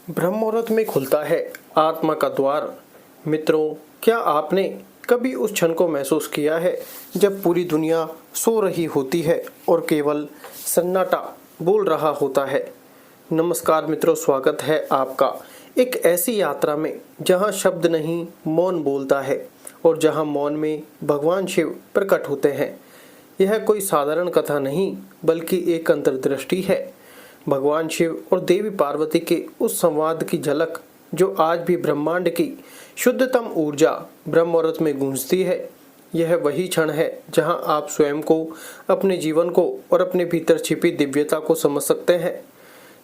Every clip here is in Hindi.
ब्रह्म मुहूर्त में खुलता है आत्मा का द्वार। मित्रों, क्या आपने कभी उस क्षण को महसूस किया है जब पूरी दुनिया सो रही होती है और केवल सन्नाटा बोल रहा होता है। नमस्कार मित्रों, स्वागत है आपका एक ऐसी यात्रा में जहां शब्द नहीं मौन बोलता है और जहां मौन में भगवान शिव प्रकट होते हैं। यह कोई साधारण कथा नहीं बल्कि एक अंतर्दृष्टि है, भगवान शिव और देवी पार्वती के उस संवाद की झलक जो आज भी ब्रह्मांड की शुद्धतम ऊर्जा ब्रह्म मुहूर्त में गूंजती है। यह वही क्षण है जहां आप स्वयं को, अपने जीवन को और अपने भीतर छिपी दिव्यता को समझ सकते हैं।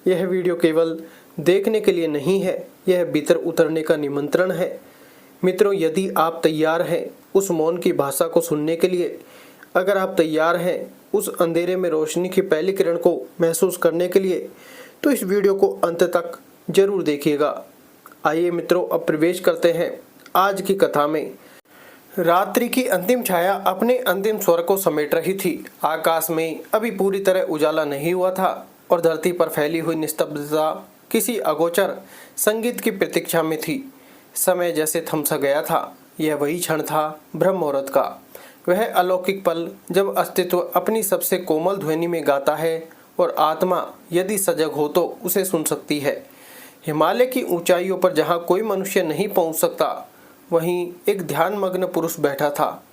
यह वीडियो केवल देखने के लिए नहीं है, यह भीतर उतरने का निमंत्रण है। मित्रों, यदि आप तैयार हैं उस मौन की भाषा को सुनने के लिए, अगर आप तैयार हैं उस अंधेरे में रोशनी की पहली किरण को महसूस करने के लिए, तो इस वीडियो को अंत तक जरूर देखिएगा। आइए मित्रों, अब प्रवेश करते हैं आज की कथा में। रात्रि की अंतिम छाया अपने अंतिम स्वर को समेट रही थी। आकाश में अभी पूरी तरह उजाला नहीं हुआ था और धरती पर फैली हुई निस्तब्धता किसी अगोचर संगीत की प्रतीक्षा में थी। समय जैसे थम सा गया था। यह वही क्षण था ब्रह्म मुहूर्त का, वह अलौकिक पल जब अस्तित्व अपनी सबसे कोमल ध्वनि में गाता है और आत्मा यदि सजग हो तो उसे सुन सकती है। हिमालय की ऊंचाइयों पर जहां कोई मनुष्य नहीं पहुंच सकता, वहीं एक ध्यानमग्न पुरुष बैठा था।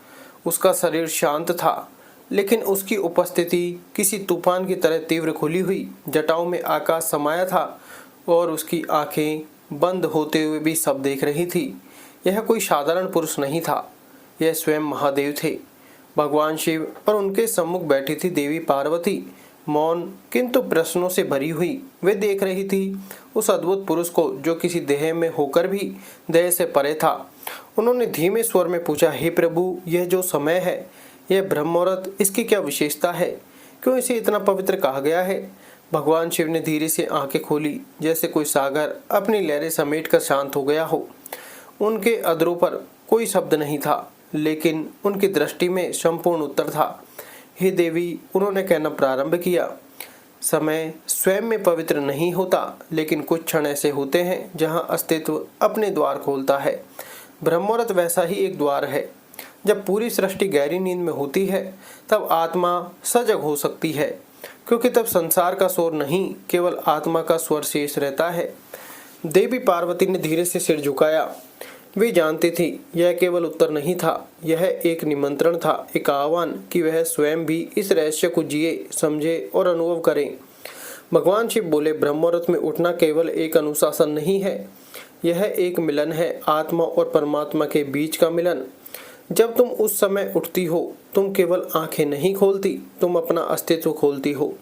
उसका शरीर शांत था, लेकिन उसकी उपस्थिति किसी तूफान की तरह तीव्र खुली हुई जटाओं में आकाश समाया था और उसकी आंखें बंद होते हुए भी सब देख रही थी। यह कोई साधारण पुरुष नहीं था, यह स्वयं महादेव थे। भगवान शिव और उनके सम्मुख बैठी थी देवी पार्वती, मौन किंतु प्रश्नों से भरी हुई। वे देख रही थी उस अद्भुत पुरुष को जो किसी देह में होकर भी देह से परे था। उन्होंने धीमे स्वर में पूछा, हे प्रभु, यह जो समय है, यह ब्रह्म मुहूर्त, इसकी क्या विशेषता है? क्यों इसे इतना पवित्र कहा गया है? भगवान शिव ने धीरे से आंखें खोली, जैसे कोई सागर अपनी लहरें समेट कर शांत हो गया हो। उनके अधरों पर कोई शब्द नहीं था, लेकिन उनकी दृष्टि में संपूर्ण उत्तर था। हे देवी, उन्होंने कहना प्रारंभ किया, समय स्वयं में पवित्र नहीं होता, लेकिन कुछ क्षण ऐसे होते हैं जहां अस्तित्व अपने द्वार खोलता है। ब्रह्म मुहूर्त वैसा ही एक द्वार है। जब पूरी सृष्टि गहरी नींद में होती है, तब आत्मा सजग हो सकती है, क्योंकि तब संसार का शोर नहीं, केवल आत्मा का स्वर शेष रहता है। देवी पार्वती ने धीरे से सिर झुकाया। वे जानती थी यह केवल उत्तर नहीं था, यह एक निमंत्रण था, एक आह्वान कि वह स्वयं भी इस रहस्य को जिए, समझे और अनुभव करें। भगवान शिव बोले, ब्रह्म मुहूर्त में उठना केवल एक अनुशासन नहीं है, यह एक मिलन है, आत्मा और परमात्मा के बीच का मिलन। जब तुम उस समय उठती हो, तुम केवल आंखें नहीं खोलती, तुम अपना अस्तित्व खोलती हो।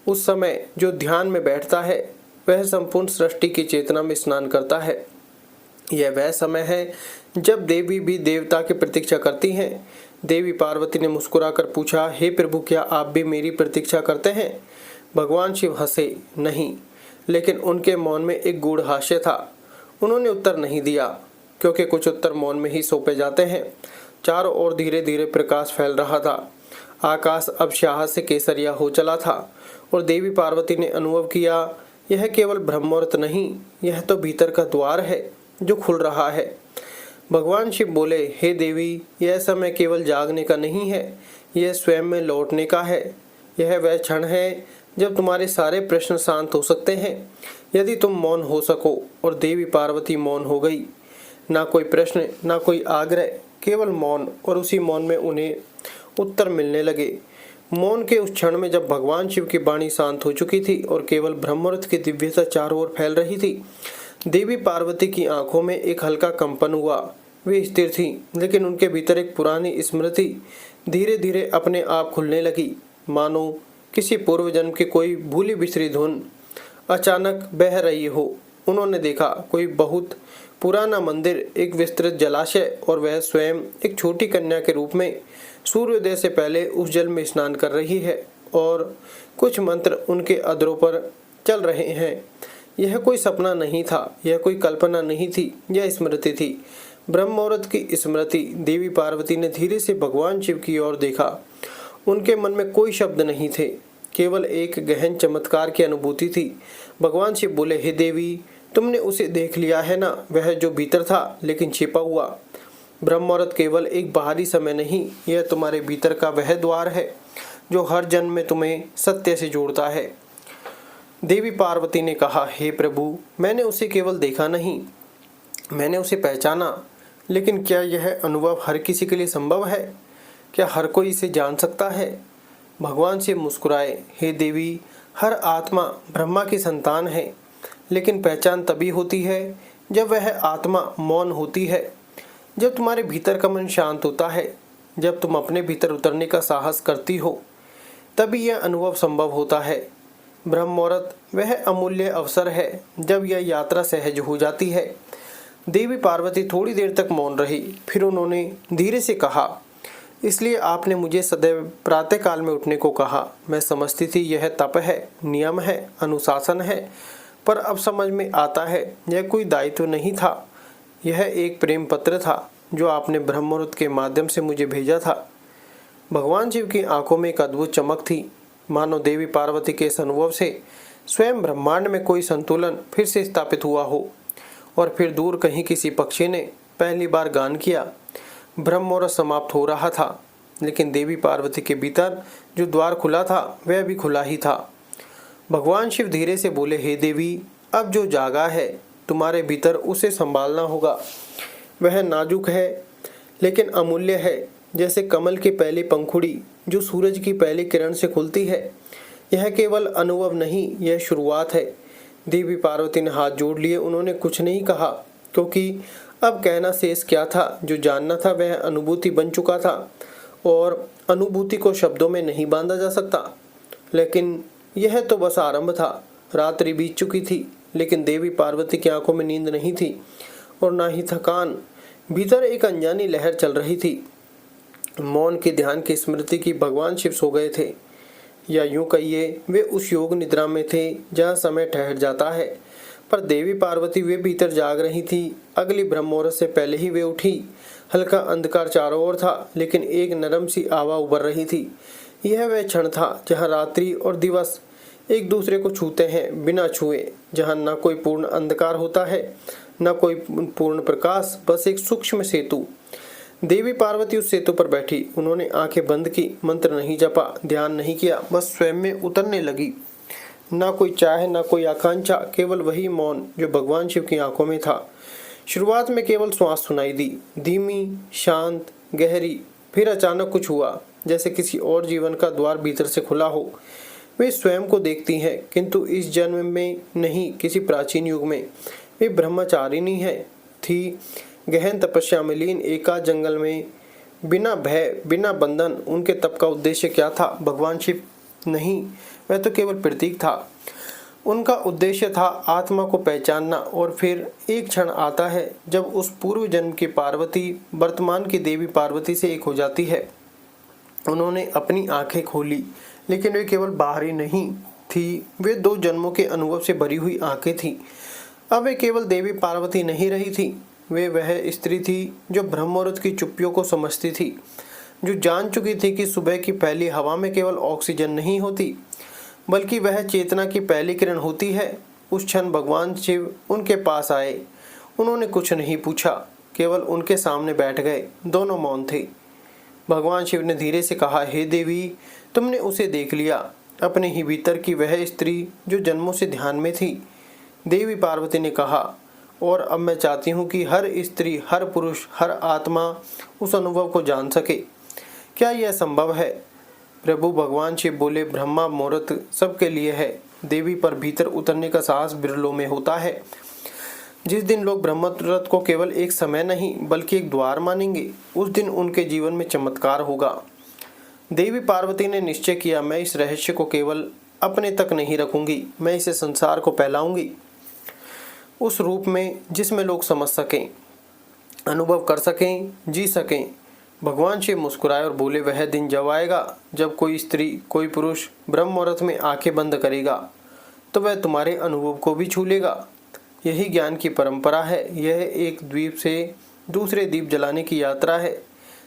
उस समय जो ध्यान में बैठता है, वह संपूर्ण सृष्टि की चेतना में स्नान करता है। यह वह समय है जब देवी भी देवता की प्रतीक्षा करती हैं। देवी पार्वती ने मुस्कुराकर पूछा, हे प्रभु, क्या आप भी मेरी प्रतीक्षा करते हैं? भगवान शिव हंसे, नहीं, लेकिन उनके मौन में एक गूढ़ हास्य था। उन्होंने उत्तर नहीं दिया, क्योंकि कुछ उत्तर मौन में ही सौंपे जाते हैं। चारों ओर धीरे धीरे प्रकाश फैल रहा था। आकाश अब स्याह से केसरिया हो चला था और देवी पार्वती ने अनुभव किया, यह केवल ब्रह्म मुहूर्त नहीं, यह तो भीतर का द्वार है जो खुल रहा है। भगवान शिव बोले, हे देवी, यह समय केवल जागने का नहीं है, यह स्वयं में लौटने का है। यह वह क्षण है जब तुम्हारे सारे प्रश्न शांत हो सकते हैं, यदि तुम मौन हो सको। और देवी पार्वती मौन हो गई। ना कोई प्रश्न, ना कोई आग्रह, केवल मौन। और उसी मौन में उन्हें उत्तर मिलने लगे। मौन के उस क्षण में जब भगवान शिव की वाणी शांत हो चुकी थी और केवल ब्रह्म मुहूर्त की दिव्यता चारों ओर फैल रही थी, देवी पार्वती की आंखों में एक हल्का कंपन हुआ। वे स्थिर थीं, लेकिन उनके भीतर एक पुरानी स्मृति धीरे धीरे अपने आप खुलने लगी, मानो किसी पूर्व जन्म की कोई भूली बिसरी धुन अचानक बह रही हो। उन्होंने देखा कोई बहुत पुराना मंदिर, एक विस्तृत जलाशय, और वह स्वयं एक छोटी कन्या के रूप में सूर्योदय से पहले उस जल में स्नान कर रही है और कुछ मंत्र उनके अधरों पर चल रहे हैं। यह कोई सपना नहीं था, यह कोई कल्पना नहीं थी, यह स्मृति थी, ब्रह्म मुहूर्त की स्मृति। देवी पार्वती ने धीरे से भगवान शिव की ओर देखा। उनके मन में कोई शब्द नहीं थे, केवल एक गहन चमत्कार की अनुभूति थी। भगवान शिव बोले, हे देवी, तुमने उसे देख लिया है ना, वह जो भीतर था लेकिन छिपा हुआ। ब्रह्म मुहूर्त केवल एक बाहरी समय नहीं, यह तुम्हारे भीतर का वह द्वार है जो हर जन्म में तुम्हें सत्य से जोड़ता है। देवी पार्वती ने कहा, हे प्रभु, मैंने उसे केवल देखा नहीं, मैंने उसे पहचाना। लेकिन क्या यह अनुभव हर किसी के लिए संभव है? क्या हर कोई इसे जान सकता है? भगवान शिव मुस्कुराए, हे देवी, हर आत्मा ब्रह्मा की संतान है, लेकिन पहचान तभी होती है जब वह आत्मा मौन होती है, जब तुम्हारे भीतर का मन शांत होता है, जब तुम अपने भीतर उतरने का साहस करती हो, तभी यह अनुभव संभव होता है। ब्रह्म मुहूर्त वह अमूल्य अवसर है जब यह यात्रा सहज हो जाती है। देवी पार्वती थोड़ी देर तक मौन रही, फिर उन्होंने धीरे से कहा, इसलिए आपने मुझे सदैव प्रातःकाल में उठने को कहा। मैं समझती थी यह तप है, नियम है, अनुशासन है, पर अब समझ में आता है यह कोई दायित्व नहीं था, यह एक प्रेम पत्र था जो आपने ब्रह्म मुहूर्त के माध्यम से मुझे भेजा था। भगवान शिव की आंखों में एक अद्भुत चमक थी, मानो देवी पार्वती के इस अनुभव से स्वयं ब्रह्मांड में कोई संतुलन फिर से स्थापित हुआ हो। और फिर दूर कहीं किसी पक्षी ने पहली बार गान किया। ब्रह्म मुहूर्त समाप्त हो रहा था, लेकिन देवी पार्वती के भीतर जो द्वार खुला था वह भी खुला ही था। भगवान शिव धीरे से बोले, हे देवी, अब जो जागा है तुम्हारे भीतर उसे संभालना होगा। वह नाजुक है लेकिन अमूल्य है, जैसे कमल की पहली पंखुड़ी जो सूरज की पहली किरण से खुलती है। यह केवल अनुभव नहीं, यह शुरुआत है। देवी पार्वती ने हाथ जोड़ लिए। उन्होंने कुछ नहीं कहा, क्योंकि अब कहना शेष क्या था। जो जानना था वह अनुभूति बन चुका था, और अनुभूति को शब्दों में नहीं बांधा जा सकता। लेकिन यह तो बस आरंभ था। रात्रि बीत चुकी थी, लेकिन देवी पार्वती की आंखों में नींद नहीं थी और ना ही थकान। भीतर एक अनजानी लहर चल रही थी। मौन के ध्यान की स्मृति की भगवान शिव सो गए थे, या यूं कहिए वे उस योग निद्रा में थे जहां समय ठहर जाता है। पर देवी पार्वती वे भीतर जाग रही थी। अगली ब्रह्म मुहूर्त से पहले ही वे उठी। हल्का अंधकार चारों ओर था, लेकिन एक नरम सी आवा उभर रही थी। यह वह क्षण था जहां रात्रि और दिवस एक दूसरे को छूते हैं बिना छुए, जहां न कोई पूर्ण अंधकार होता है, न कोई पूर्ण प्रकाश, बस एक सूक्ष्म सेतु। देवी पार्वती उस सेतु पर बैठी। उन्होंने आंखें बंद की, मंत्र नहीं जपा, ध्यान नहीं किया, बस स्वयं में उतरने लगी। ना कोई चाह, ना कोई आकांक्षा, केवल वही मौन जो भगवान शिव की आंखों में था। शुरुआत में केवल श्वास सुनाई दी, धीमी, शांत, गहरी। फिर अचानक कुछ हुआ, जैसे किसी और जीवन का द्वार भीतर से खुला हो। वे स्वयं को देखती हैं, किंतु इस जन्म में नहीं, किसी प्राचीन युग में। वे ब्रह्मचारिणी है थी, गहन तपस्या में लीन, एकांत जंगल में, बिना भय, बिना बंधन। उनके तप का उद्देश्य क्या था? भगवान शिव नहीं, वह तो केवल प्रतीक था। उनका उद्देश्य था आत्मा को पहचानना। और फिर एक क्षण आता है जब उस पूर्व जन्म की पार्वती वर्तमान की देवी पार्वती से एक हो जाती है। उन्होंने अपनी आंखें खोली, लेकिन वे केवल बाहरी नहीं थी, वे 2 जन्मों के अनुभव से भरी हुई आंखें थी। अब वे केवल देवी पार्वती नहीं रही थी, वे वह स्त्री थी जो ब्रह्म मुहूर्त की चुप्पियों को समझती थी, जो जान चुकी थी कि सुबह की पहली हवा में केवल ऑक्सीजन नहीं होती, बल्कि वह चेतना की पहली किरण होती है। उस क्षण भगवान शिव उनके पास आए। उन्होंने कुछ नहीं पूछा, केवल उनके सामने बैठ गए। दोनों मौन थे। भगवान शिव ने धीरे से कहा, हे देवी, तुमने उसे देख लिया, अपने ही भीतर की वह स्त्री जो जन्मों से ध्यान में थी। देवी पार्वती ने कहा, और अब मैं चाहती हूँ कि हर स्त्री, हर पुरुष, हर आत्मा उस अनुभव को जान सके। क्या यह संभव है? प्रभु भगवान शिव बोले, ब्रह्मा मुहूर्त सबके लिए है। देवी पर भीतर उतरने का साहस बिरलों में होता है। जिस दिन लोग ब्रह्म मुहूर्त को केवल एक समय नहीं, बल्कि एक द्वार मानेंगे, उस दिन उनके जीवन में चमत्कार होगा। देवी पार्वती ने निश्चय किया, मैं इस रहस्य को केवल अपने तक नहीं रखूंगी, मैं इसे संसार को फैलाऊंगी, उस रूप में जिसमें लोग समझ सकें, अनुभव कर सकें, जी सकें। भगवान शिव मुस्कुराए और बोले, वह दिन जब आएगा जब कोई स्त्री, कोई पुरुष ब्रह्म मुहूर्त में आंखें बंद करेगा, तो वह तुम्हारे अनुभव को भी छू लेगा। यही ज्ञान की परंपरा है। यह एक द्वीप से दूसरे द्वीप जलाने की यात्रा है।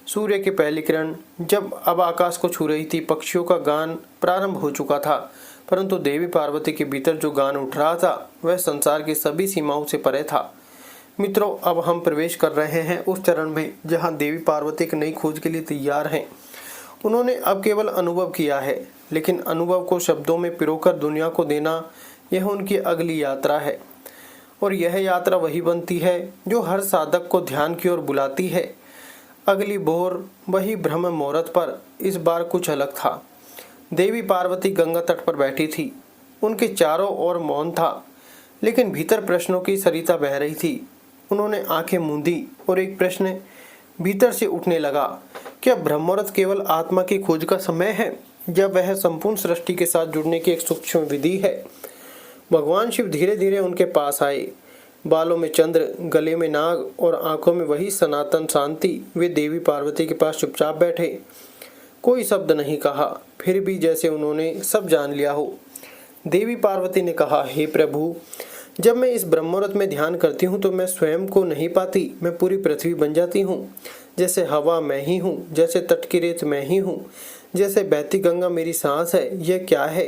सूर्य की पहली किरण जब अब आकाश को छू रही थी, पक्षियों का गान प्रारंभ हो चुका था, परंतु देवी पार्वती के भीतर जो गान उठ रहा था वह संसार की सभी सीमाओं से परे था। मित्रों, अब हम प्रवेश कर रहे हैं उस चरण में जहां देवी पार्वती एक नई खोज के लिए तैयार हैं। उन्होंने अब केवल अनुभव किया है, लेकिन अनुभव को शब्दों में पिरोकर दुनिया को देना, यह उनकी अगली यात्रा है। और यह यात्रा वही बनती है जो हर साधक को ध्यान की ओर बुलाती है। अगली भोर वही ब्रह्म मुहूर्त पर इस बार कुछ अलग था। देवी पार्वती गंगा तट पर बैठी थी। उनके चारों ओर मौन था, लेकिन भीतर प्रश्नों की सरिता बह रही थी। उन्होंने आंखें मूंदी और एक प्रश्न भीतर से उठने लगा, क्या ब्रह्ममुहूर्त केवल आत्मा की खोज का समय है या वह संपूर्ण सृष्टि के साथ जुड़ने की एक सूक्ष्म विधि है? भगवान शिव धीरे धीरे उनके पास आए। बालों में चंद्र, गले में नाग और आंखों में वही सनातन शांति। वे देवी पार्वती के पास चुपचाप बैठे, कोई शब्द नहीं कहा, फिर भी जैसे उन्होंने सब जान लिया हो। देवी पार्वती ने कहा, हे प्रभु, जब मैं इस ब्रह्ममुहूर्त में ध्यान करती हूँ तो मैं स्वयं को नहीं पाती, मैं पूरी पृथ्वी बन जाती हूँ। जैसे हवा मैं ही हूँ, जैसे तट की रेत मैं ही हूँ, जैसे बहती गंगा मेरी सांस है। यह क्या है?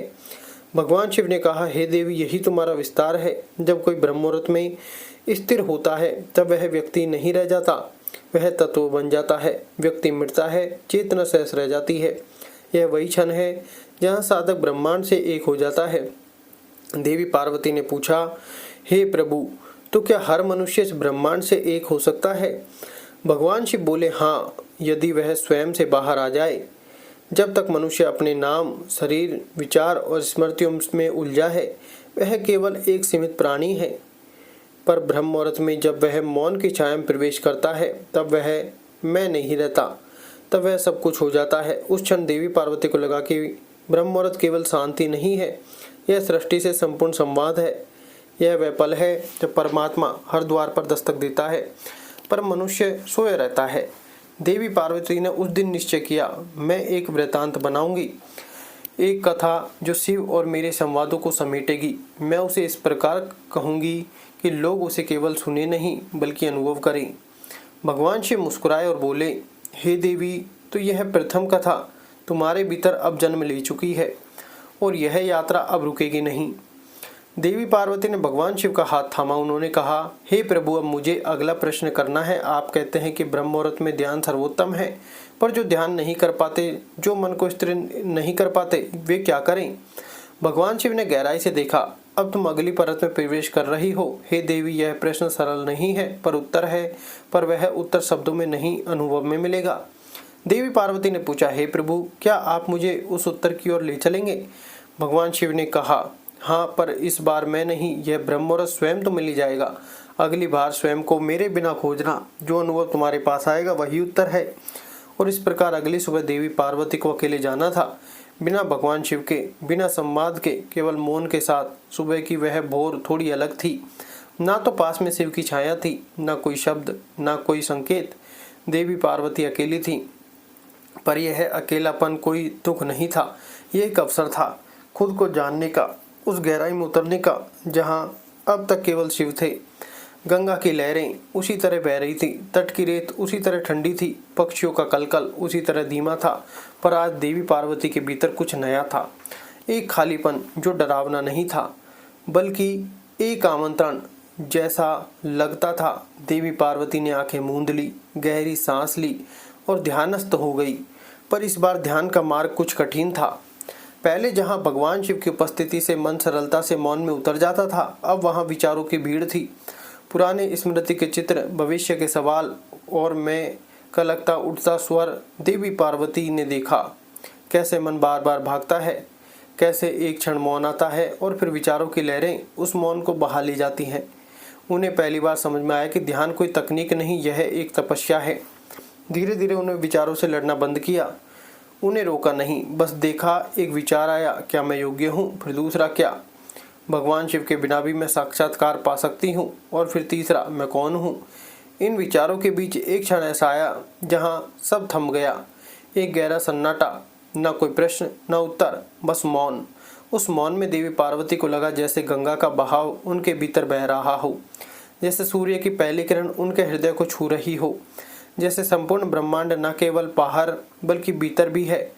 भगवान शिव ने कहा, हे देवी, यही तुम्हारा विस्तार है। जब कोई ब्रह्ममुहूर्त में स्थिर होता है तब वह व्यक्ति नहीं रह जाता, वह तत्व बन जाता है। व्यक्ति मिटता है, चेतना शेष रह जाती है। यह वही क्षण है जहाँ साधक ब्रह्मांड से एक हो जाता है। देवी पार्वती ने पूछा, हे प्रभु, तो क्या हर मनुष्य इस ब्रह्मांड से एक हो सकता है? भगवान शिव बोले, हाँ, यदि वह स्वयं से बाहर आ जाए। जब तक मनुष्य अपने नाम, शरीर, विचार और स्मृतियों में उलझा है, वह केवल एक सीमित प्राणी है। पर ब्रह्म मुहूर्त में जब वह मौन की छाया में प्रवेश करता है, तब वह मैं नहीं रहता, तब वह सब कुछ हो जाता है। उस क्षण देवी पार्वती को लगा कि ब्रह्म मुहूर्त केवल शांति नहीं है, यह सृष्टि से संपूर्ण संवाद है। यह वह पल है जब परमात्मा हर द्वार पर दस्तक देता है, पर मनुष्य सोए रहता है। देवी पार्वती ने उस दिन निश्चय किया, मैं एक वृतांत बनाऊंगी, एक कथा जो शिव और मेरे संवादों को समेटेगी। मैं उसे इस प्रकार कहूंगी कि लोग उसे केवल सुने नहीं बल्कि अनुभव करें। भगवान शिव मुस्कुराए और बोले, हे देवी, तो यह प्रथम कथा तुम्हारे भीतर अब जन्म ले चुकी है और यह यात्रा अब रुकेगी नहीं। देवी पार्वती ने भगवान शिव का हाथ थामा। उन्होंने कहा, हे प्रभु, अब मुझे अगला प्रश्न करना है। आप कहते हैं कि ब्रह्म मुहूर्त में ध्यान सर्वोत्तम है, पर जो ध्यान नहीं कर पाते, जो मन को स्थिर नहीं कर पाते, वे क्या करें? भगवान शिव ने गहराई से देखा, अब तुम अगली परत में प्रवेश कर रही हो। हे देवी, यह प्रश्न सरल नहीं है, पर उत्तर है, पर वह उत्तर शब्दों में नहीं, अनुभव में मिलेगा। देवी पार्वती ने पूछा, हे प्रभु, क्या आप मुझे उस उत्तर की ओर ले चलेंगे? भगवान शिव ने कहा, हाँ, पर इस बार मैं नहीं, यह ब्रह्म मुहूर्त स्वयं तो मिल ही जाएगा। अगली बार स्वयं को मेरे बिना खोजना, जो अनुभव तुम्हारे पास आएगा वही उत्तर है। और इस प्रकार अगली सुबह देवी पार्वती को अकेले जाना था, बिना भगवान शिव के, बिना संवाद के, केवल मौन के साथ। सुबह की वह भोर थोड़ी अलग थी। ना तो पास में शिव की छाया थी, ना कोई शब्द, ना कोई संकेत। देवी पार्वती अकेली थी, पर यह अकेलापन कोई दुख नहीं था, यह एक अवसर था खुद को जानने का, उस गहराई में उतरने का जहां अब तक केवल शिव थे। गंगा की लहरें उसी तरह बह रही थी, तट की रेत उसी तरह ठंडी थी, पक्षियों का कलकल उसी तरह धीमा था, पर आज देवी पार्वती के भीतर कुछ नया था। एक खालीपन जो डरावना नहीं था, बल्कि एक आमंत्रण जैसा लगता था। देवी पार्वती ने आंखें मूंद ली, गहरी सांस ली और ध्यानस्थ हो गई। पर इस बार ध्यान का मार्ग कुछ कठिन था। पहले जहां भगवान शिव की उपस्थिति से मन सरलता से मौन में उतर जाता था, अब वहां विचारों की भीड़ थी। पुराने स्मृति के चित्र, भविष्य के सवाल और मैं का लगता उठता स्वर। देवी पार्वती ने देखा कैसे मन बार बार भागता है, कैसे एक क्षण मौन आता है और फिर विचारों की लहरें उस मौन को बहा ले जाती हैं। उन्हें पहली बार समझ में आया कि ध्यान कोई तकनीक नहीं, यह एक तपस्या है। धीरे धीरे उन्हें विचारों से लड़ना बंद किया। उन्हें रोका नहीं, बस देखा। एक विचार आया, क्या मैं योग्य हूँ? फिर दूसरा, क्या भगवान शिव के बिना भी मैं साक्षात्कार पा सकती हूँ? और फिर तीसरा, मैं कौन हूँ? इन विचारों के बीच एक क्षण ऐसा आया जहाँ सब थम गया। एक गहरा सन्नाटा, न कोई प्रश्न, न उत्तर, बस मौन। उस मौन में देवी पार्वती को लगा जैसे गंगा का बहाव उनके भीतर बह रहा हो, जैसे सूर्य की पहली किरण उनके हृदय को छू रही हो, जैसे संपूर्ण ब्रह्मांड न केवल बाहर बल्कि भीतर भी है।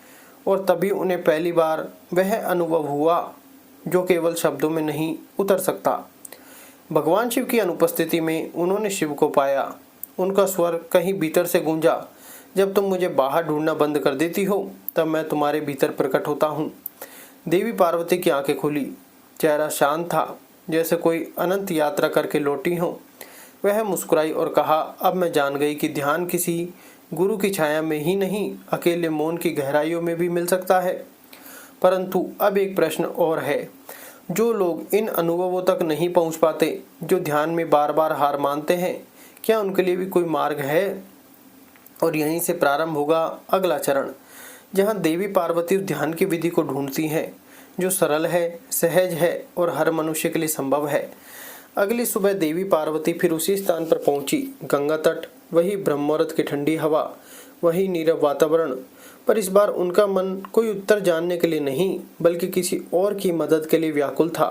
और तभी उन्हें पहली बार वह अनुभव हुआ जो केवल शब्दों में नहीं उतर सकता। भगवान शिव की अनुपस्थिति में उन्होंने शिव को पाया। उनका स्वर कहीं भीतर से गूंजा, जब तुम मुझे बाहर ढूंढना बंद कर देती हो तब मैं तुम्हारे भीतर प्रकट होता हूँ। देवी पार्वती की आंखें खुली, चेहरा शांत था, जैसे कोई अनंत यात्रा करके लौटी हो। वह मुस्कुराई और कहा, अब मैं जान गई कि ध्यान किसी गुरु की छाया में ही नहीं, अकेले मौन की गहराइयों में भी मिल सकता है। परंतु अब एक प्रश्न और है, जो लोग इन अनुभवों तक नहीं पहुंच पाते, जो ध्यान में बार बार हार मानते हैं, क्या उनके लिए भी कोई मार्ग है? और यहीं से प्रारंभ होगा अगला चरण, जहां देवी पार्वती उस ध्यान की विधि को ढूंढती हैं जो सरल है, सहज है और हर मनुष्य के लिए संभव है। अगली सुबह देवी पार्वती फिर उसी स्थान पर पहुंची, गंगा तट, वही ब्रह्ममुहूर्त की ठंडी हवा, वही नीरव वातावरण। पर इस बार उनका मन कोई उत्तर जानने के लिए नहीं, बल्कि किसी और की मदद के लिए व्याकुल था।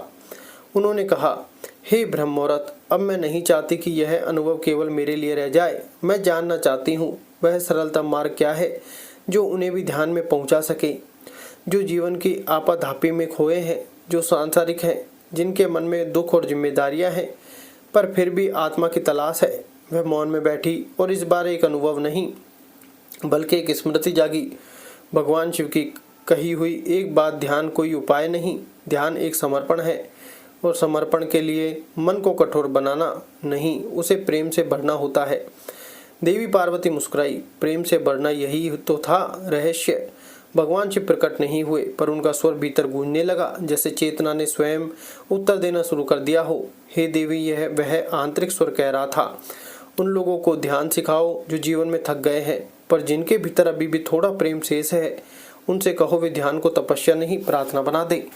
उन्होंने कहा, हे ब्रह्ममुहूर्त, अब मैं नहीं चाहती कि यह अनुभव केवल मेरे लिए रह जाए। मैं जानना चाहती हूँ वह सरलतम मार्ग क्या है जो उन्हें भी ध्यान में पहुंचा सके, जो जीवन की आपाधापी में खोए हैं, जो सांसारिक हैं, जिनके मन में दुख और जिम्मेदारियां हैं, पर फिर भी आत्मा की तलाश है। वह मौन में बैठी और इस बार एक अनुभव नहीं बल्कि एक स्मृति जागी। भगवान शिव की कही हुई एक बात, ध्यान कोई उपाय नहीं, ध्यान एक समर्पण है। और समर्पण के लिए मन को कठोर बनाना नहीं, उसे प्रेम से भरना होता है। देवी पार्वती मुस्कुराई, प्रेम से भरना यही तो था रहस्य। भगवान शिव प्रकट नहीं हुए, पर उनका स्वर भीतर गूंजने लगा, जैसे चेतना ने स्वयं उत्तर देना शुरू कर दिया हो। हे देवी, यह वह आंतरिक स्वर कह रहा था, उन लोगों को ध्यान सिखाओ जो जीवन में थक गए हैं, पर जिनके भीतर अभी भी थोड़ा प्रेम शेष है, उनसे कहो वे ध्यान को तपस्या नहीं प्रार्थना बना दे।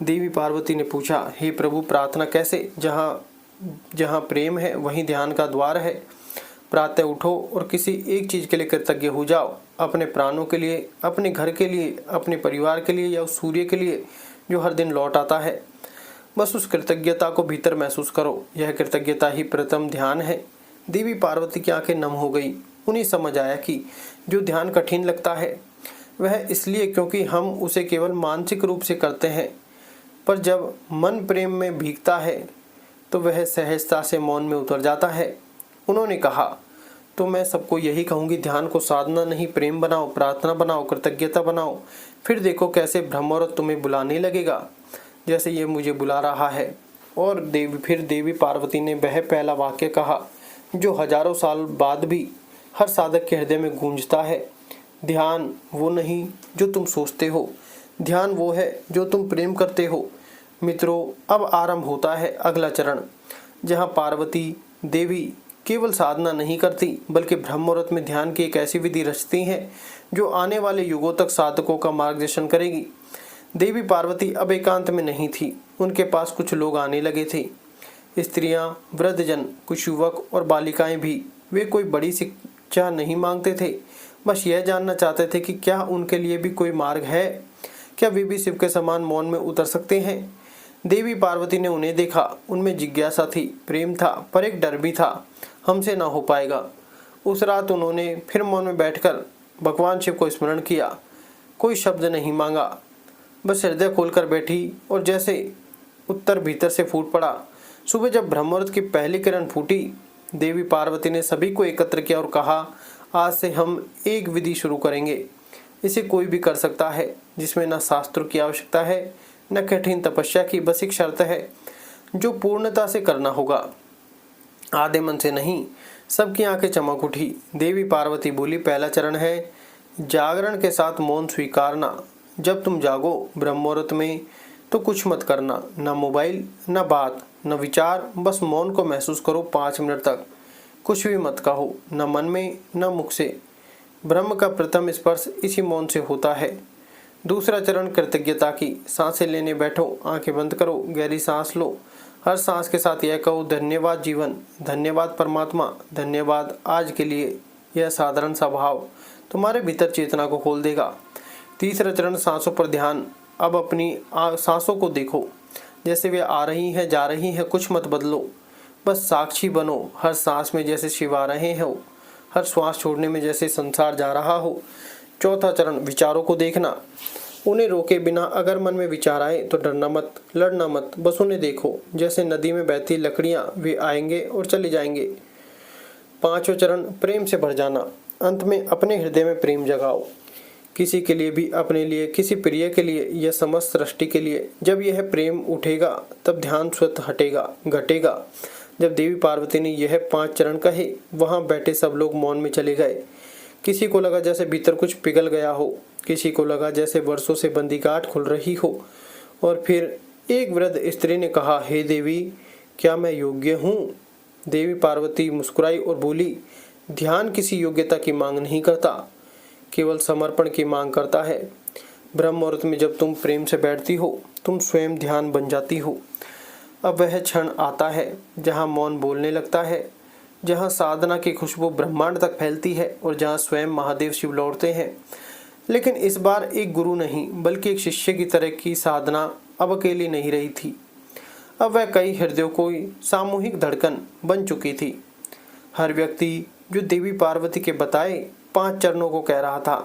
देवी पार्वती ने पूछा, हे प्रभु, प्रार्थना कैसे? जहाँ प्रेम है वहीं ध्यान का द्वार है। प्रातः उठो और किसी एक चीज के लिए कृतज्ञ हो जाओ, अपने प्राणों के लिए, अपने घर के लिए, अपने परिवार के लिए या उस सूर्य के लिए जो हर दिन लौट आता है। बस उस कृतज्ञता को भीतर महसूस करो, यह कृतज्ञता ही प्रथम ध्यान है। देवी पार्वती की आंखें नम हो गई। उन्हें समझ आया कि जो ध्यान कठिन लगता है वह इसलिए क्योंकि हम उसे केवल मानसिक रूप से करते हैं, पर जब मन प्रेम में भीगता है तो वह सहजता से मौन में उतर जाता है। उन्होंने कहा, तो मैं सबको यही कहूँगी, ध्यान को साधना नहीं, प्रेम बनाओ, प्रार्थना बनाओ, कृतज्ञता बनाओ। फिर देखो कैसे ब्रह्ममुहूर्त तुम्हें बुलाने लगेगा, जैसे ये मुझे बुला रहा है। और देवी पार्वती ने वह पहला वाक्य कहा जो हजारों साल बाद भी हर साधक के हृदय में गूंजता है, ध्यान वो नहीं जो तुम सोचते हो, ध्यान वो है जो तुम प्रेम करते हो। मित्रों, अब आरंभ होता है अगला चरण, जहाँ पार्वती देवी केवल साधना नहीं करती बल्कि ब्रह्ममुहूर्त में ध्यान की एक ऐसी विधि रचती हैं जो आने वाले युगों तक साधकों का मार्गदर्शन करेगी। देवी पार्वती अब एकांत में नहीं थी, उनके पास कुछ लोग आने लगे थे, स्त्रियां, वृद्धजन, कुछ युवक और बालिकाएं भी। वे कोई बड़ी शिक्षा नहीं मांगते थे, बस यह जानना चाहते थे कि क्या उनके लिए भी कोई मार्ग है, क्या वे भी शिव के समान मौन में उतर सकते हैं। देवी पार्वती ने उन्हें देखा, उनमें जिज्ञासा थी, प्रेम था, पर एक डर भी था, हमसे ना हो पाएगा। उस रात उन्होंने फिर मौन में बैठकर भगवान शिव को स्मरण किया, कोई शब्द नहीं मांगा, बस हृदय खोलकर बैठी और जैसे उत्तर भीतर से फूट पड़ा। सुबह जब ब्रह्ममुहूर्त की पहली किरण फूटी, देवी पार्वती ने सभी को एकत्र किया और कहा, आज से हम एक विधि शुरू करेंगे। इसे कोई भी कर सकता है, जिसमें न शास्त्रों की आवश्यकता है न कठिन तपस्या की, बस एक शर्त है जो पूर्णता से करना होगा, आधे मन से नहीं। सबकी आंखें चमक उठी। देवी पार्वती बोली, पहला चरण है जागरण के साथ मौन स्वीकारना। जब तुम जागो ब्रह्ममुहूर्त में तो कुछ मत करना, न मोबाइल, न बात, न विचार, बस मौन को महसूस करो। 5 मिनट तक कुछ भी मत कहो, न मन में न मुख से। ब्रह्म का प्रथम स्पर्श इसी मौन से होता है। दूसरा चरण कृतज्ञता की। सांसें लेने बैठो, आंखें बंद करो, गहरी सांस लो। हर सांस के साथ यह कहो, धन्यवाद जीवन, धन्यवाद परमात्मा, धन्यवाद आज के लिए। यह साधारण सा भाव तुम्हारे भीतर चेतना को खोल देगा। तीसरा चरण सांसों पर ध्यान। अब अपनी सांसों को देखो, जैसे वे आ रही हैं, जा रही हैं, कुछ मत बदलो, बस साक्षी बनो। हर सांस में जैसे शिव आ रहे हो, हर श्वास छोड़ने में जैसे संसार जा रहा हो। चौथा चरण विचारों को देखना। उन्हें रोके बिना अगर मन में विचार आए तो डरना मत, लड़ना मत, बस उन्हें देखो। जैसे नदी में बहती लकड़ियां, वे आएंगे और चले जाएंगे। पांचवा चरण, प्रेम से भर जाना। अंत में अपने हृदय में प्रेम जगाओ, किसी के लिए भी, अपने लिए, किसी प्रिय के लिए या समस्त सृष्टि के लिए। जब यह प्रेम उठेगा तब ध्यान स्वतः हटेगा, घटेगा। जब देवी पार्वती ने यह 5 चरण कहे, वहां बैठे सब लोग मौन में चले गए। किसी को लगा जैसे भीतर कुछ पिघल गया हो, किसी को लगा जैसे वर्षों से बंदी गांठ खुल रही हो। और फिर एक वृद्ध स्त्री ने कहा, हे देवी, क्या मैं योग्य हूँ? देवी पार्वती मुस्कुराई और बोली, ध्यान किसी योग्यता की मांग नहीं करता, केवल समर्पण की मांग करता है। ब्रह्म मुहूर्त में जब तुम प्रेम से बैठती हो, तुम स्वयं ध्यान बन जाती हो। अब वह क्षण आता है जहाँ मौन बोलने लगता है, जहाँ साधना की खुशबू ब्रह्मांड तक फैलती है और जहाँ स्वयं महादेव शिव लौटते हैं। लेकिन इस बार एक गुरु नहीं बल्कि एक शिष्य की तरह की साधना अब अकेली नहीं रही थी। अब वह कई हृदयों को सामूहिक धड़कन बन चुकी थी। हर व्यक्ति जो देवी पार्वती के बताए 5 चरणों को कह रहा था,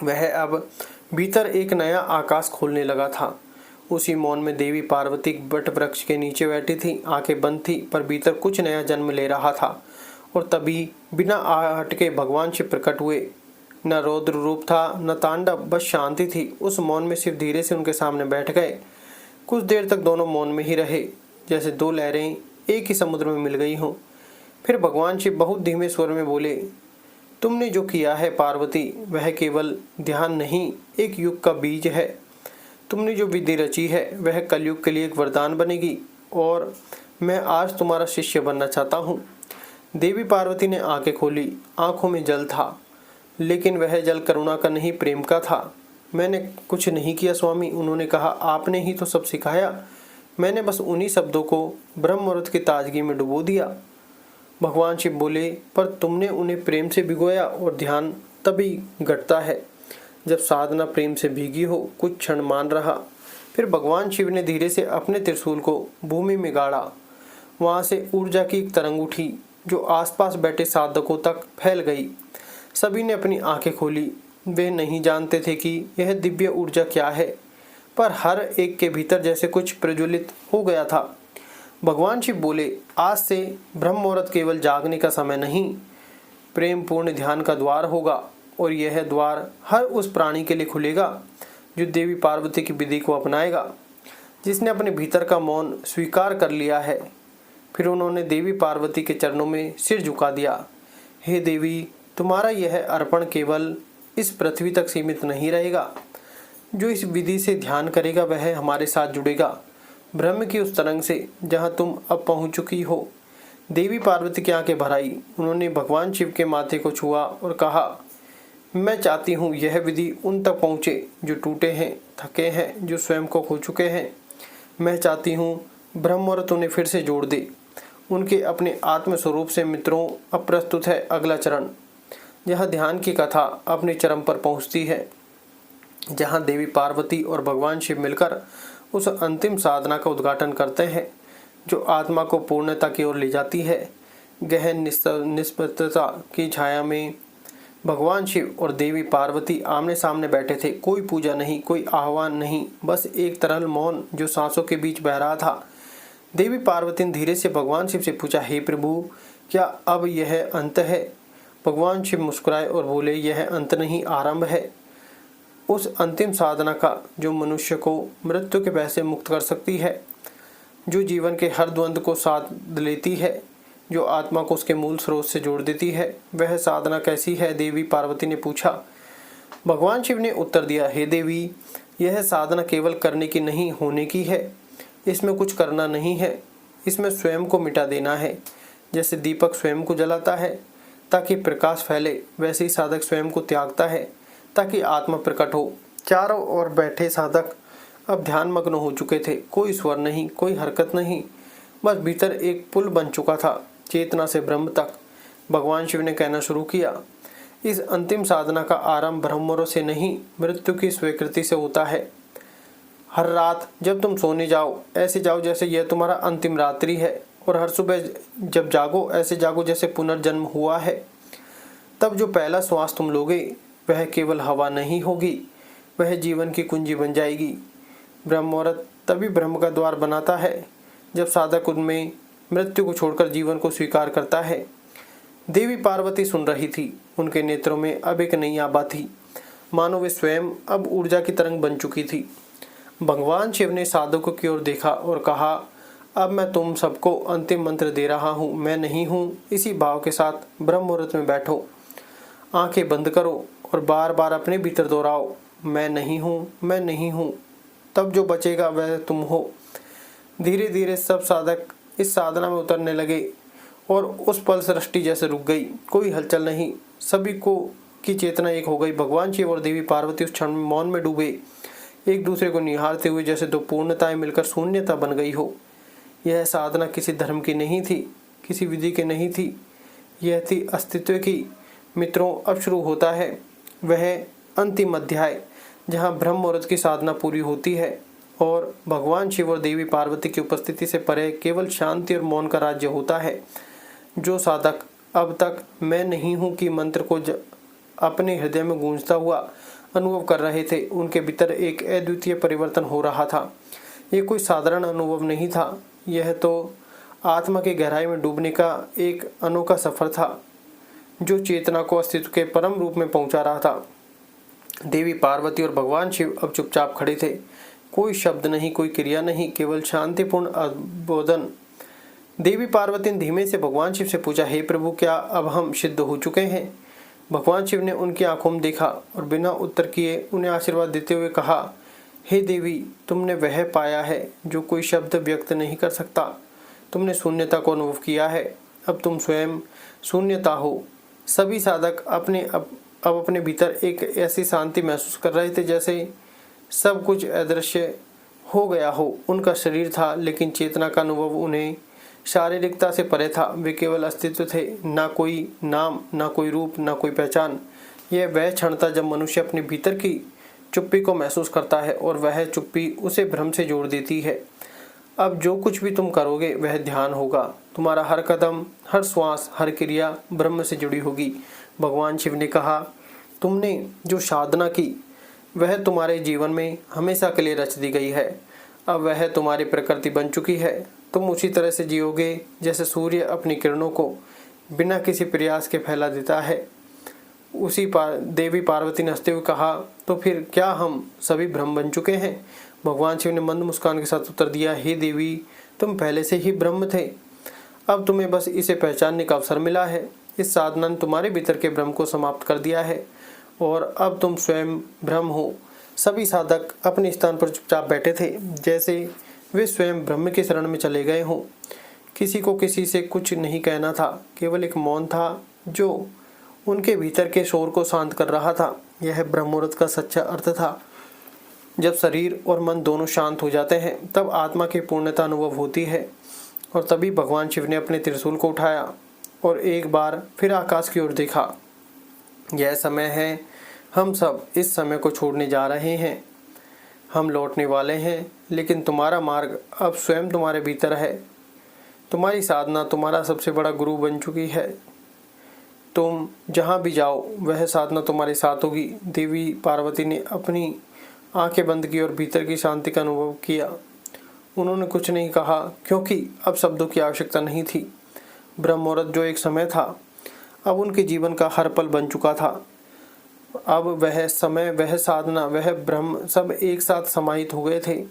वह अब भीतर एक नया आकाश खोलने लगा था। उसी मौन में देवी पार्वती वट वृक्ष के नीचे बैठी थी, आंखें बंद थी, पर भीतर कुछ नया जन्म ले रहा था। और तभी बिना आहट के भगवान शिव प्रकट हुए। न रौद्र रूप था, न तांडव, बस शांति थी। उस मौन में शिव धीरे से उनके सामने बैठ गए। कुछ देर तक दोनों मौन में ही रहे, जैसे 2 लहरें एक ही समुद्र में मिल गई हों। फिर भगवान शिव बहुत धीमे स्वर में बोले, तुमने जो किया है पार्वती, वह केवल ध्यान नहीं, एक युग का बीज है। तुमने जो विधि रची है वह कलयुग के लिए एक वरदान बनेगी, और मैं आज तुम्हारा शिष्य बनना चाहता हूँ। देवी पार्वती ने आंखें खोली। आंखों में जल था, लेकिन वह जल करुणा का नहीं, प्रेम का था। मैंने कुछ नहीं किया स्वामी, उन्होंने कहा, आपने ही तो सब सिखाया। मैंने बस उन्हीं शब्दों को ब्रह्म मुहूर्त की ताजगी में डुबो दिया। भगवान शिव बोले, पर तुमने उन्हें प्रेम से भिगोया, और ध्यान तभी घटता है जब साधना प्रेम से भीगी हो। कुछ क्षण मान रहा, फिर भगवान शिव ने धीरे से अपने त्रिशूल को भूमि में गाड़ा। वहां से ऊर्जा की एक तरंग उठी जो आसपास बैठे साधकों तक फैल गई। सभी ने अपनी आंखें खोली। वे नहीं जानते थे कि यह दिव्य ऊर्जा क्या है, पर हर एक के भीतर जैसे कुछ प्रज्वलित हो गया था। भगवान शिव बोले, आज से ब्रह्म मुहूर्त केवल जागने का समय नहीं, प्रेम पूर्ण ध्यान का द्वार होगा। और यह द्वार हर उस प्राणी के लिए खुलेगा जो देवी पार्वती की विधि को अपनाएगा, जिसने अपने भीतर का मौन स्वीकार कर लिया है। फिर उन्होंने देवी पार्वती के चरणों में सिर झुका दिया। हे देवी, तुम्हारा यह अर्पण केवल इस पृथ्वी तक सीमित नहीं रहेगा। जो इस विधि से ध्यान करेगा वह हमारे साथ जुड़ेगा, ब्रह्म की उस तरंग से जहाँ तुम अब पहुँच चुकी हो। देवी पार्वती की आंखें भर आई। उन्होंने भगवान शिव के माथे को छुआ और कहा, मैं चाहती हूँ यह विधि उन तक पहुँचे जो टूटे हैं, थके हैं, जो स्वयं को खो चुके हैं। मैं चाहती हूँ ब्रह्म मुहूर्त उन्हें फिर से जोड़ दे उनके अपने आत्म स्वरूप से। मित्रों, अब प्रस्तुत है अगला चरण, जहाँ ध्यान की कथा अपने चरम पर पहुँचती है, जहाँ देवी पार्वती और भगवान शिव मिलकर उस अंतिम साधना का उद्घाटन करते हैं जो आत्मा को पूर्णता की ओर ले जाती है। गहन निष्पक्षता की छाया में भगवान शिव और देवी पार्वती आमने सामने बैठे थे। कोई पूजा नहीं, कोई आह्वान नहीं, बस एक तरल मौन जो सांसों के बीच बह रहा था। देवी पार्वती ने धीरे से भगवान शिव से पूछा, हे प्रभु, क्या अब यह अंत है? भगवान शिव मुस्कुराए और बोले, यह अंत नहीं, आरंभ है उस अंतिम साधना का जो मनुष्य को मृत्यु के भय से मुक्त कर सकती है, जो जीवन के हर द्वंद्व को साध लेती है, जो आत्मा को उसके मूल स्रोत से जोड़ देती है। वह साधना कैसी है? देवी पार्वती ने पूछा। भगवान शिव ने उत्तर दिया, हे देवी, यह साधना केवल करने की नहीं, होने की है। इसमें कुछ करना नहीं है, इसमें स्वयं को मिटा देना है। जैसे दीपक स्वयं को जलाता है ताकि प्रकाश फैले, वैसे ही साधक स्वयं को त्यागता है ताकि आत्मा प्रकट हो। चारों ओर बैठे साधक अब ध्यान मग्न हो चुके थे। कोई स्वर नहीं, कोई हरकत नहीं, बस भीतर एक पुल बन चुका था, चेतना से ब्रह्म तक। भगवान शिव ने कहना शुरू किया, इस अंतिम साधना का आरंभ ब्रह्म मुहूर्त से नहीं, मृत्यु की स्वीकृति से होता है। हर रात जब तुम सोने जाओ, ऐसे जाओ जैसे यह तुम्हारा अंतिम रात्रि है, और हर सुबह जब जागो, ऐसे जागो जैसे पुनर्जन्म हुआ है। तब जो पहला श्वास तुम लोगे वह केवल हवा नहीं होगी, वह जीवन की कुंजी बन जाएगी। ब्रह्म मुहूर्त तभी ब्रह्म का द्वार बनाता है जब साधक उनमें मृत्यु को छोड़कर जीवन को स्वीकार करता है। देवी पार्वती सुन रही थी। उनके नेत्रों में अब एक नई आभा थी, मानो वे स्वयं अब ऊर्जा की तरंग बन चुकी थी। भगवान शिव ने साधकों की ओर देखा और कहा, अब मैं तुम सबको अंतिम मंत्र दे रहा हूँ, मैं नहीं हूँ। इसी भाव के साथ ब्रह्म मुहूर्त में बैठो, आंखें बंद करो और बार बार अपने भीतर दोहराओ, मैं नहीं हूँ, मैं नहीं हूँ। तब जो बचेगा वह तुम हो। धीरे धीरे सब साधक इस साधना में उतरने लगे और उस पल सृष्टि जैसे रुक गई। कोई हलचल नहीं, सभी को की चेतना एक हो गई। भगवान शिव और देवी पार्वती उस क्षण में मौन में डूबे, एक दूसरे को निहारते हुए, जैसे दो पूर्णताएं मिलकर शून्यता बन गई हो। यह साधना किसी धर्म की नहीं थी, किसी विधि की नहीं थी, यह थी अस्तित्व की। मित्रों, अब शुरू होता है वह अंतिम अध्याय जहाँ ब्रह्म मुहूर्त की साधना पूरी होती है और भगवान शिव और देवी पार्वती की उपस्थिति से परे केवल शांति और मौन का राज्य होता है। जो साधक अब तक मैं नहीं हूँ कि मंत्र को अपने हृदय में गूंजता हुआ अनुभव कर रहे थे, उनके भीतर एक अद्वितीय परिवर्तन हो रहा था। ये कोई साधारण अनुभव नहीं था, यह तो आत्मा की गहराई में डूबने का एक अनोखा सफर था जो चेतना को अस्तित्व के परम रूप में पहुंचा रहा था। देवी पार्वती और भगवान शिव अब चुपचाप खड़े थे। कोई शब्द नहीं, कोई क्रिया नहीं, केवल शांतिपूर्ण अबोधन। देवी पार्वती ने धीमे से भगवान शिव से पूछा, हे प्रभु, क्या अब हम सिद्ध हो चुके हैं? भगवान शिव ने उनकी आंखों में देखा और बिना उत्तर किए उन्हें आशीर्वाद देते हुए कहा, हे देवी, तुमने वह पाया है जो कोई शब्द व्यक्त नहीं कर सकता। तुमने शून्यता को अनुभव किया है, अब तुम स्वयं शून्यता हो। सभी साधक अब अपने भीतर एक ऐसी शांति महसूस कर रहे थे जैसे सब कुछ अदृश्य हो गया हो। उनका शरीर था, लेकिन चेतना का अनुभव उन्हें शारीरिकता से परे था। वे केवल अस्तित्व थे, ना कोई नाम, ना कोई रूप, ना कोई पहचान। यह वह क्षण था जब मनुष्य अपने भीतर की चुप्पी को महसूस करता है और वह चुप्पी उसे भ्रम से जोड़ देती है। अब जो कुछ भी तुम करोगे वह ध्यान होगा। तुम्हारा हर कदम, हर श्वास, हर क्रिया ब्रह्म से जुड़ी होगी। भगवान शिव ने कहा, तुमने जो साधना की वह तुम्हारे जीवन में हमेशा के लिए रच दी गई है। अब वह तुम्हारी प्रकृति बन चुकी है। तुम उसी तरह से जियोगे जैसे सूर्य अपनी किरणों को बिना किसी प्रयास के फैला देता है। देवी पार्वती ने हंसते हुए कहा, तो फिर क्या हम सभी ब्रह्म बन चुके हैं? भगवान शिव ने मंद मुस्कान के साथ उत्तर दिया, हे देवी, तुम पहले से ही ब्रह्म थे। अब तुम्हें बस इसे पहचानने का अवसर मिला है। इस साधना ने तुम्हारे भीतर के ब्रह्म को समाप्त कर दिया है और अब तुम स्वयं ब्रह्म हो। सभी साधक अपने स्थान पर चुपचाप बैठे थे, जैसे वे स्वयं ब्रह्म के शरण में चले गए हों। किसी को किसी से कुछ नहीं कहना था, केवल एक मौन था जो उनके भीतर के शोर को शांत कर रहा था। यह ब्रह्म मुहूर्त का सच्चा अर्थ था। जब शरीर और मन दोनों शांत हो जाते हैं तब आत्मा की पूर्णता अनुभव होती है। और तभी भगवान शिव ने अपने त्रिशूल को उठाया और एक बार फिर आकाश की ओर देखा। यह समय है, हम सब इस समय को छोड़ने जा रहे हैं। हम लौटने वाले हैं, लेकिन तुम्हारा मार्ग अब स्वयं तुम्हारे भीतर है। तुम्हारी साधना तुम्हारा सबसे बड़ा गुरु बन चुकी है। तुम जहाँ भी जाओ वह साधना तुम्हारे साथ होगी। देवी पार्वती ने अपनी आंखें बंद की और भीतर की शांति का अनुभव किया। उन्होंने कुछ नहीं कहा, क्योंकि अब शब्दों की आवश्यकता नहीं थी। ब्रह्म मुहूर्त जो एक समय था, अब उनके जीवन का हर पल बन चुका था। अब वह समय, वह साधना, वह ब्रह्म सब एक साथ समाहित हो गए थे।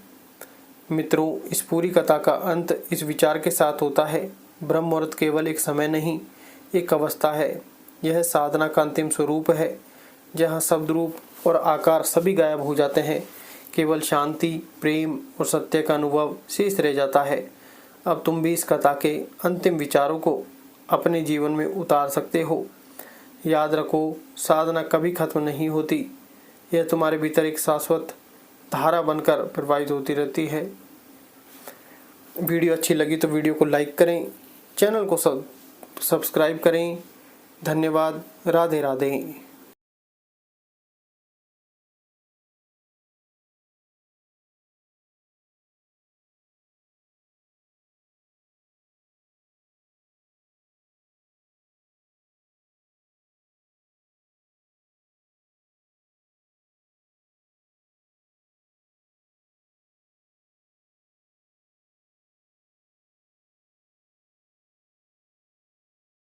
मित्रों, इस पूरी कथा का अंत इस विचार के साथ होता है, ब्रह्म मुहूर्त केवल एक समय नहीं, एक अवस्था है। यह साधना का अंतिम स्वरूप है, जहाँ शब्द, रूप और आकार सभी गायब हो जाते हैं। केवल शांति, प्रेम और सत्य का अनुभव शेष रह जाता है। अब तुम भी इस कथा के अंतिम विचारों को अपने जीवन में उतार सकते हो। याद रखो, साधना कभी खत्म नहीं होती। यह तुम्हारे भीतर एक शाश्वत धारा बनकर प्रवाहित होती रहती है। वीडियो अच्छी लगी तो वीडियो को लाइक करें, चैनल को सब्सक्राइब करें। धन्यवाद। राधे राधे।